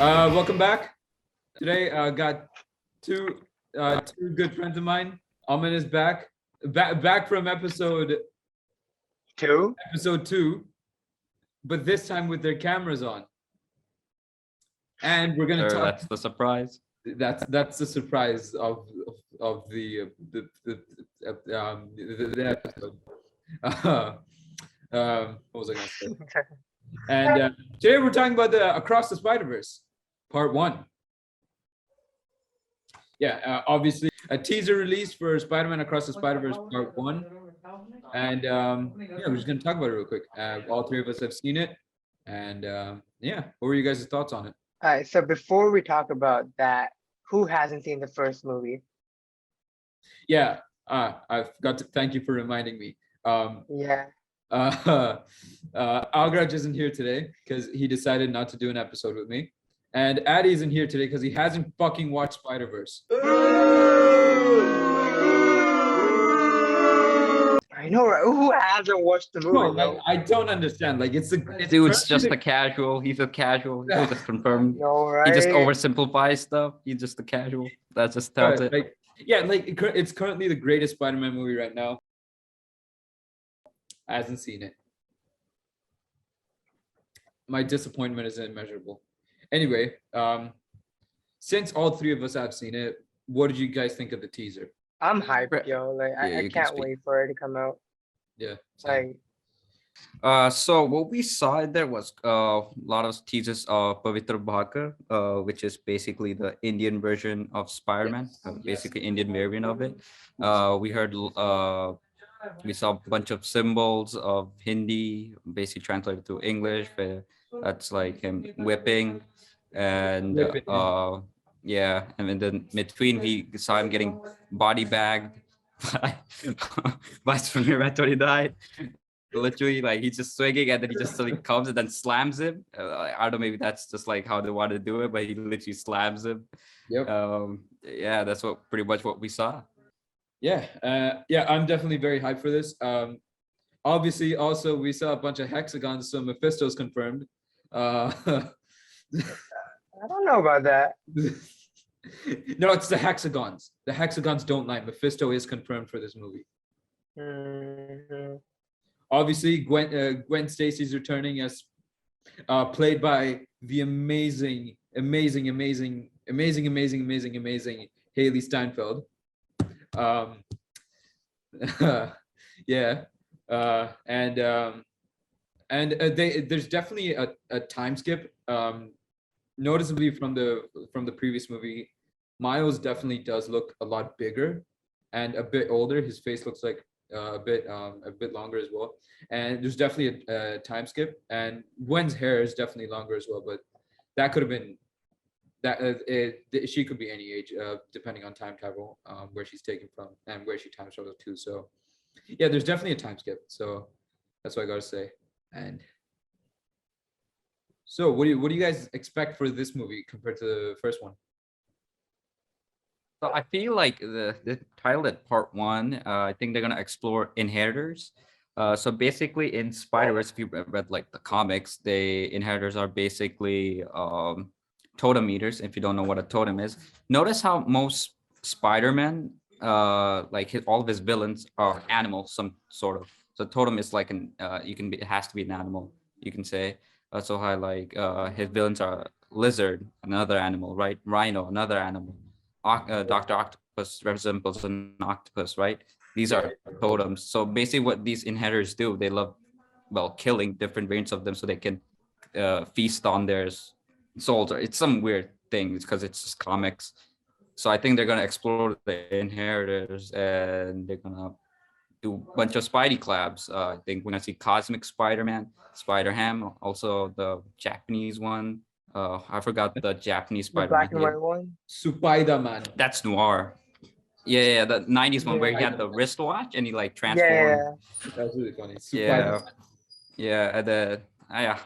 Welcome back. Today, got two good friends of mine. Amin is back from episode Two? two, but this time with their cameras on. And we're gonna Sure, talk. that's the surprise. That's the surprise of the episode. What was I gonna say? And today we're talking about the Across the Spider-Verse, Part 1. Yeah, obviously a teaser release for Spider-Man Across the Spider-Verse Part 1. And yeah, we're just gonna talk about it real quick. All three of us have seen it. And yeah, what were you guys' thoughts on it? All right, so before we talk about that, who hasn't seen the first movie? Yeah, I forgot to thank you for reminding me. Yeah. Algraj isn't here today because he decided not to do an episode with me. And Addy isn't here today because he hasn't fucking watched Spider-Verse. I know, right? Who hasn't watched the movie? No, like I don't understand. Like it's Dude's just a casual. He's a casual. He'll just confirm. No, right? He just oversimplifies stuff. He's just a casual. That just tells it. like yeah, like it's currently the greatest Spider-Man movie right now. Hasn't seen it. My disappointment is immeasurable. Anyway, since all three of us have seen it, what did you guys think of the teaser? I'm hyped, yo. Like Yeah, I you can can't speak. wait for it to come out. Yeah. same. Like So what we saw there was a lot of teasers of Pavitra Bhakar, which is basically the Indian version of Spider-Man, basically Indian variant of it. We heard, we saw a bunch of symbols of Hindi, basically translated to English. Where that's like him whipping, and Whipping. yeah, and then between we saw him getting body bagged by Samir when he died. Literally, like he's just swinging and then he just suddenly comes and then slams him. I don't know, maybe that's just like how they wanted to do it, but he literally slams him. Yep. Yeah, that's what pretty much what we saw. Yeah. Yeah, I'm definitely very hyped for this. Obviously, also we saw a bunch of hexagons, so Mephisto's confirmed. I don't know about that. No, it's the hexagons. The hexagons don't lie. Mephisto is confirmed for this movie. Mhm. Obviously, Gwen Stacy's returning as played by the amazing Haley Steinfeld. Yeah, there's definitely a time skip. Noticeably from the previous movie, Miles definitely does look a lot bigger and a bit older. His face looks like a bit longer as well, and there's definitely a time skip, and Gwen's hair is definitely longer as well, but that could have been she could be any age depending on time travel, where she's taken from and where she time travels to. So yeah, there's definitely a time skip, so that's what I gotta say. And so what do you guys expect for this movie compared to the first one? So I feel like the title at part 1, I think they're gonna explore inheritors. So basically in Spider-Verse, if you read like the comics, the inheritors are basically totem eaters. If you don't know what a totem is, notice how most Spider-Man, like all of his villains are animals, some sort of. So totem is like an it has to be an animal, you can say. So how like his villains are lizard, another animal, right? Rhino, another animal. Dr. Octopus resembles an octopus, right? These are totems. So basically what these inheritors do, they love, well, killing different variants of them so they can feast on their souls. It's some weird thing because it's just comics. So I think they're going to explore the inheritors and they're going to do a bunch of Spidey collabs. I think we're going to see Cosmic Spider-Man, Spider-Ham, also the Japanese one. I forgot the Japanese The Spider-Man. black and white one. Spider-Man. That's Noir. Yeah, the 90s one where he had the wristwatch and he like transformed. Yeah. That's really funny. Yeah. Yeah, and then yeah,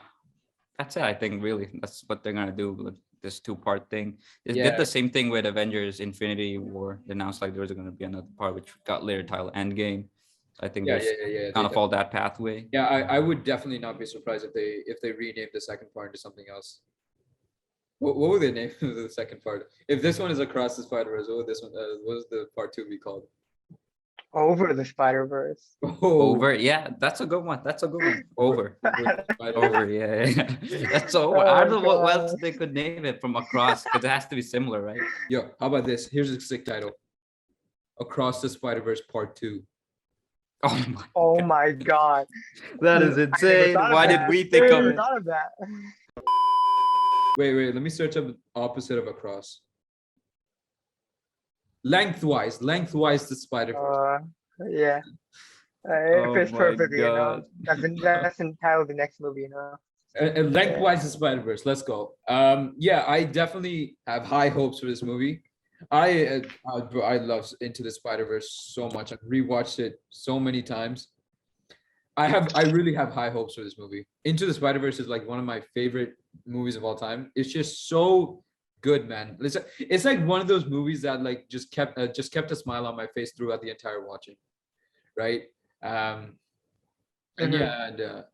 that's it. I think really that's what they're gonna do with this 2-part thing. They did the same thing with Avengers Infinity War. They announced like there was gonna be another part which got later titled Endgame. I think Yeah, there's kind of follow that pathway. Yeah, I would definitely not be surprised if they rename the second part into something else. What would the name of the second part? If this one is Across the Spider-Verse, what would this one? What was the part 2 be called? Over the Spider-Verse. Oh, Over, yeah, that's a good one. That's a good one. Over. the Spider-Verse. Over, yeah, yeah. That's over. I Oh don't know what else god. they could name it from across because it has to be similar, right? Yo, how about this? Here's a sick title: Across the Spider-Verse Part 2. Oh my, Oh my god. that is I never insane. thought of Why did that. we I think of never it? thought of that. Wait, let me search up opposite of across. Lengthwise the Spider-Verse. Yeah. It Oh fits my perfectly, god. That's the title of the next movie. Lengthwise the Spider-Verse. Let's go. Yeah, I definitely have high hopes for this movie. I love Into the Spider-Verse so much. I've rewatched it so many times. I really have high hopes for this movie. Into the Spider-Verse is like one of my favorite movies of all time. It's just so good, man. It's like one of those movies that like just kept a smile on my face throughout the entire watching, right? And Mhm. yeah, and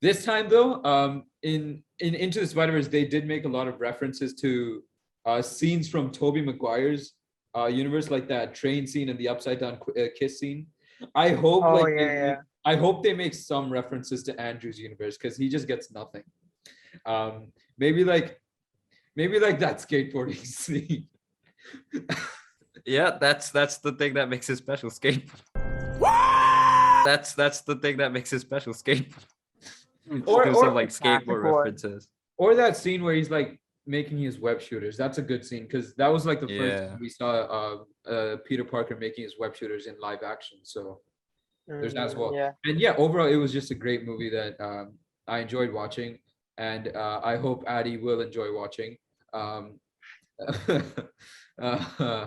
this time though, in Into the Spider-Verse, they did make a lot of references to scenes from Tobey Maguire's universe, like that train scene and the upside down kiss scene. I hope Oh like yeah. I hope they make some references to Andrew's universe because he just gets nothing. Um, maybe like that skateboarding scene. Yeah, that's the thing that makes it special. Skate. That's the thing that makes it special. Skate. Or- Do some or- like Classic skateboard one. references. Or that scene where he's like making his web shooters. That's a good scene because that was like the first Yeah. time we saw Peter Parker making his web shooters in live action. So there's that as well. Yeah. And yeah, overall, it was just a great movie that I enjoyed watching, and I hope Addie will enjoy watching. Um,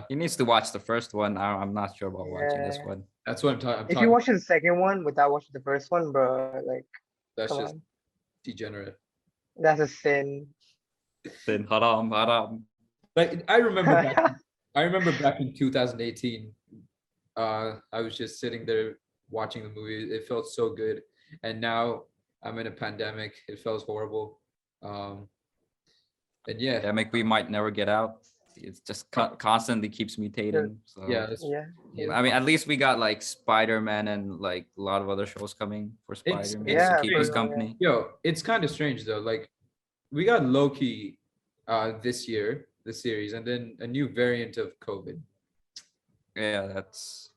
He needs to watch the first one. I'm not sure about watching this Yeah. one. that's what I'm talking. If you watch the second one without watching the first one, bro, like, That's come just on, degenerate. that's a sin. Then haram. Like I remember back in 2018. I was just sitting there watching the movie. It felt so good, and now I'm in a pandemic. It feels horrible. And yeah, Pandemic we might never get out. It's just constantly keeps mutating. So yeah, that's- Yeah. yeah. I mean, at least we got like Spider-Man and like a lot of other shows coming for It's- Spider-Man it's to keep us pretty- company. Yo, it's kind of strange though. Like we got Loki this year, the series, and then a new variant of COVID. Yeah, that's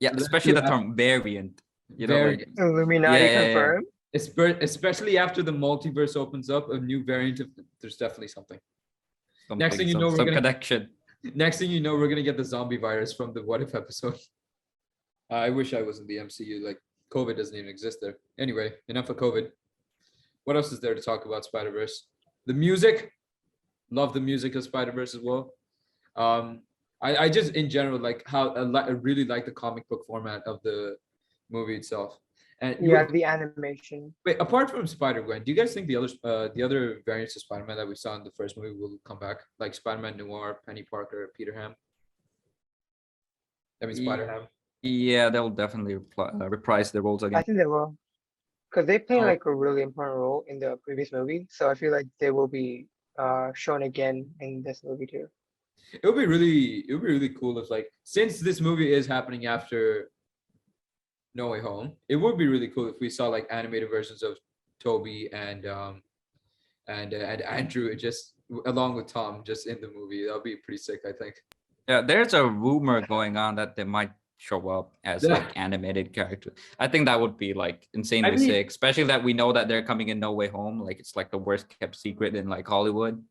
Let's especially do the term variant. You know, like Variant. Illuminati Yeah. confirmed. Especially after the multiverse opens up, a new variant of there's definitely something. Next thing you know, we're some gonna- connection. Next thing you know, we're gonna get the zombie virus from the What If episode. I wish I was in the MCU. Like COVID doesn't even exist there. Anyway, enough of COVID. What else is there to talk about Spider-Verse? The music. Love the music of Spider-Verse as well. I just in general like how I really like the comic book format of the movie itself. And Yeah, the animation. wait, apart from Spider-Gwen, do you guys think the other variants of Spider-Man that we saw in the first movie will come back? Like Spider-Man Noir, Penny Parker, Peter Ham? I mean Spider-Ham. Yeah, they'll definitely reprise their roles I again. think they will, because they play Oh. like a really important role in the previous movie. So I feel like they will be shown again in this movie too. It would be really cool if like since this movie is happening after No Way Home, it would be really cool if we saw like animated versions of Toby and Andrew just along with Tom just in the movie. That would be pretty sick, I think. Yeah, there's a rumor going on that they might show up as like animated characters. I think that would be like insanely I mean- sick, especially that we know that they're coming in No Way Home. Like it's like the worst kept secret in like Hollywood.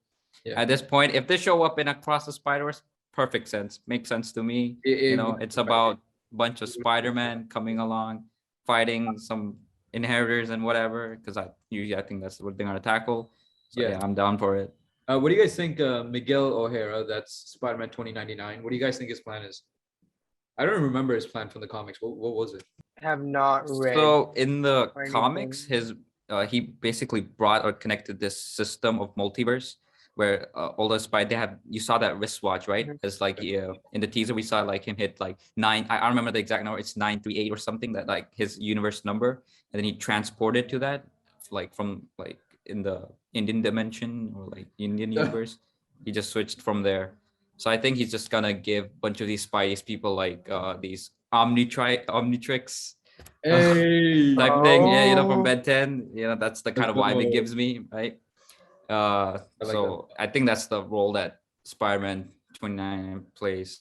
Yeah. At this point, if they show up in Across the Spider-Verse, perfect sense. Makes sense to me. You know, it's about a bunch of Spider-Man coming along, fighting some inheritors and whatever. Because I think that's what they're gonna tackle. So Yeah. yeah, I'm down for it. What do you guys think, Miguel O'Hara? That's Spider-Man 2099. What do you guys think his plan is? I don't remember his plan from the comics. What was it? I have not read. So in the or comics, anything. his he basically brought or connected this system of multiverse where all the they have you saw that wristwatch, right? Mhm. It's like in the teaser we saw like him hit like nine. I don't remember the exact number. It's 938 or something that like his universe number, and then he transported to that like from like in the Indian dimension or like Indian universe. He just switched from there. So I think he's just gonna give a bunch of these Spidey's people like these Omnitrix Hey, type thing. Yeah, you know, from Oh, Ben 10. You know, that's the kind let's of vibe it go. gives me, right? I like that. So I think that's the role that Spider-Man 29 plays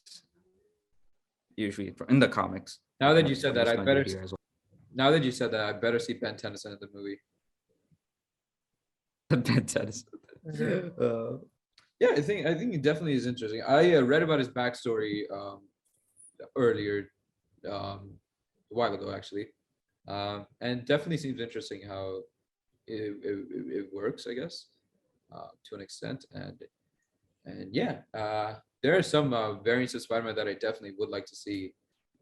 usually in the comics. Now that you That's said what that, he's I gonna do better. here as Now that you said that, I better see Ben Tennyson in the movie. well. Ben 10 is. mhm. Yeah, I think it definitely is interesting. I read about his backstory earlier, a while ago actually, and definitely seems interesting how it works, I guess, to an extent, and yeah, there are some variants of Spider-Man that I definitely would like to see,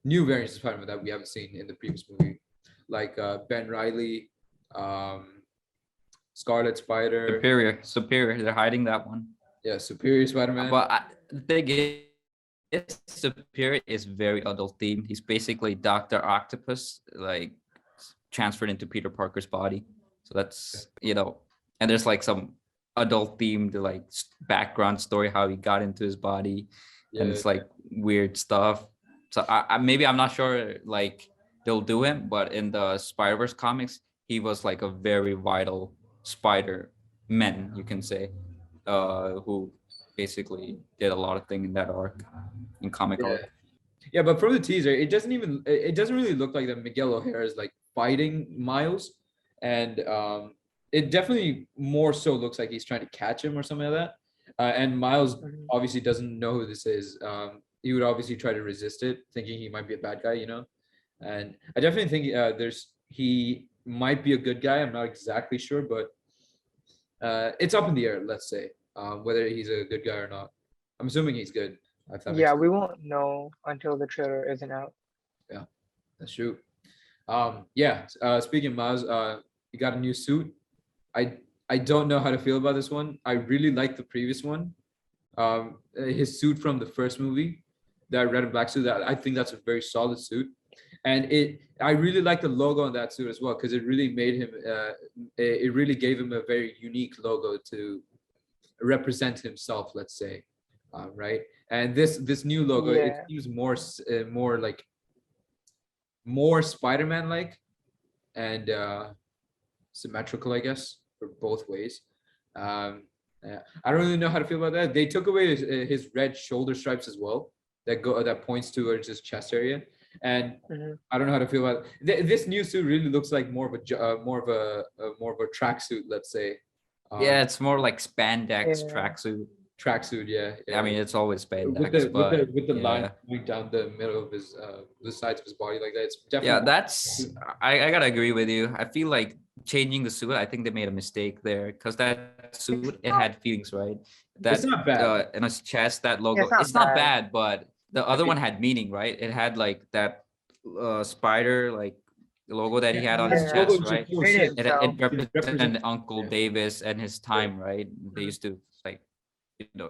new variants of Spider-Man that we haven't seen in the previous movie, like Ben Riley, um, Scarlet Spider, Superior. They're hiding that one. yeah, Superior Spider-Man. But the thing is, Superior is very adult themed. He's basically Dr. Octopus, like transferred into Peter Parker's body. So that's, you know, and there's like some adult themed like background story how he got into his body, and Yeah, it's like weird stuff. So maybe I'm not sure like they'll do him, but in the Spider-Verse comics, he was like a very vital Spider-Man, you can say, who basically did a lot of things in that arc, in comic yeah. arc. Yeah, but from the teaser, it doesn't really look like that Miguel O'Hara is like fighting Miles, and it definitely more so looks like he's trying to catch him or something like that. And Miles Mhm. obviously doesn't know who this is. He would obviously try to resist it, thinking he might be a bad guy, you know. And I definitely think he might be a good guy. I'm not exactly sure, but it's up in the air. Let's say whether he's a good guy or not. I'm assuming he's good. If that makes Yeah, sense. we won't know until the trailer isn't out. Yeah, that's true. Yeah. Speaking of Miles, you got a new suit. I I don't know how to feel about this one. I really like the previous one. His suit from the first movie, that red and black suit. That I think that's a very solid suit, and I really like the logo on that suit as well because it really made him. It really gave him a very unique logo to represent himself. Let's say, right? And this new logo, it Yeah. seems more like more Spider-Man like and symmetrical, I guess, for both ways. Yeah, I don't really know how to feel about that. They took away his red shoulder stripes as well, that points towards his chest area, and Mhm. I don't know how to feel about it. This new suit really looks like more of a tracksuit, let's say. Yeah, it's more like spandex Yeah. tracksuit. Tracksuit, yeah, I yeah. mean, it's always With spandex, but the line yeah, going down the middle of his the sides of his body like that. It's yeah, definitely that's I gotta agree with you. I feel like changing the suit, I think they made a mistake there because that It's suit it not. had feelings, right? it's That not bad. in his chest, that Yeah, logo, it's not it's not bad. bad, but the I other mean, one had meaning, right? It had like that spider like logo that he yeah, had on his his logo Yeah. chest, just right? makes more Made it sense. It himself. It represents represented Uncle yeah, Davis and his yeah. time, right? They Mhm. used to like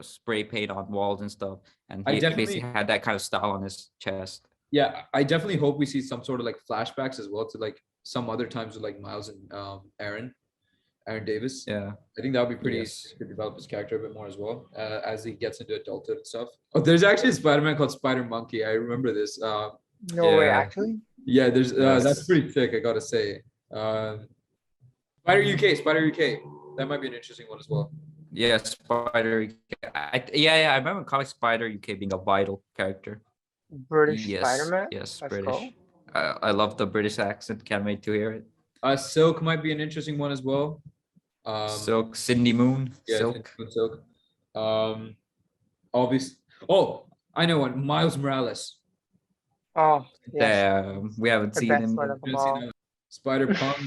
spray paint on walls and stuff, and I he basically definitely had that kind of style on his chest. yeah, I definitely hope we see some sort of like flashbacks as well to like some other times with like Miles and Aaron Davis. Yeah. I think that would be pretty Yes. to develop his character a bit more as well as he gets into adulthood and stuff. Oh, there's actually a Spider-Man called Spider Monkey. I remember this. No way, Yeah. actually. Yeah, there's that's Yes. pretty thick. I gotta say. Spider UK. That might be an interesting one as well. Yeah, Spider. Yeah, I remember comic Spider UK being a vital character. British Yes, Spider-Man. yes, Let's British. go. I love the British accent. Can't wait to hear it. Silk might be an interesting one as well. Silk, Cindy Moon, Yeah, Silk. Silk. Um, obvious. Oh, I know one. Miles Morales. Oh, yes. Damn, we haven't The seen best him one yet. of them Haven't seen all. that one. Spider Punk.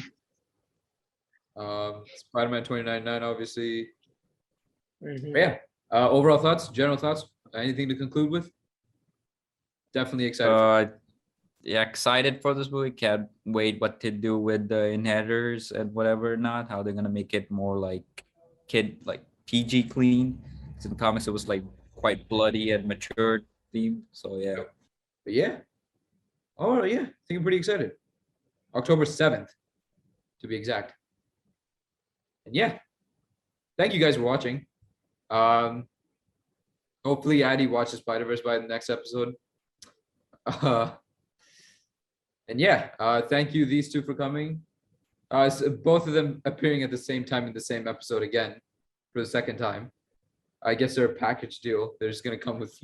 Spider-Man 2099, obviously. Hmm. But yeah. Overall thoughts, general thoughts. Anything to conclude with? Definitely excited. Uh, yeah, excited for this movie. Can't wait what to do with the inheritors and whatever not. How they're gonna make it more like like PG clean. 'Cause in the comics, it was like quite bloody and mature themed. So yeah. But yeah. Oh yeah. I think I'm pretty excited. October 7th, to be exact. And yeah, thank you guys for watching. Hopefully Addy watches Spider-Verse by the next episode. And yeah, thank you these two for coming. So both of them appearing at the same time in the same episode again for the second time. I guess they're a package deal. They're just gonna come with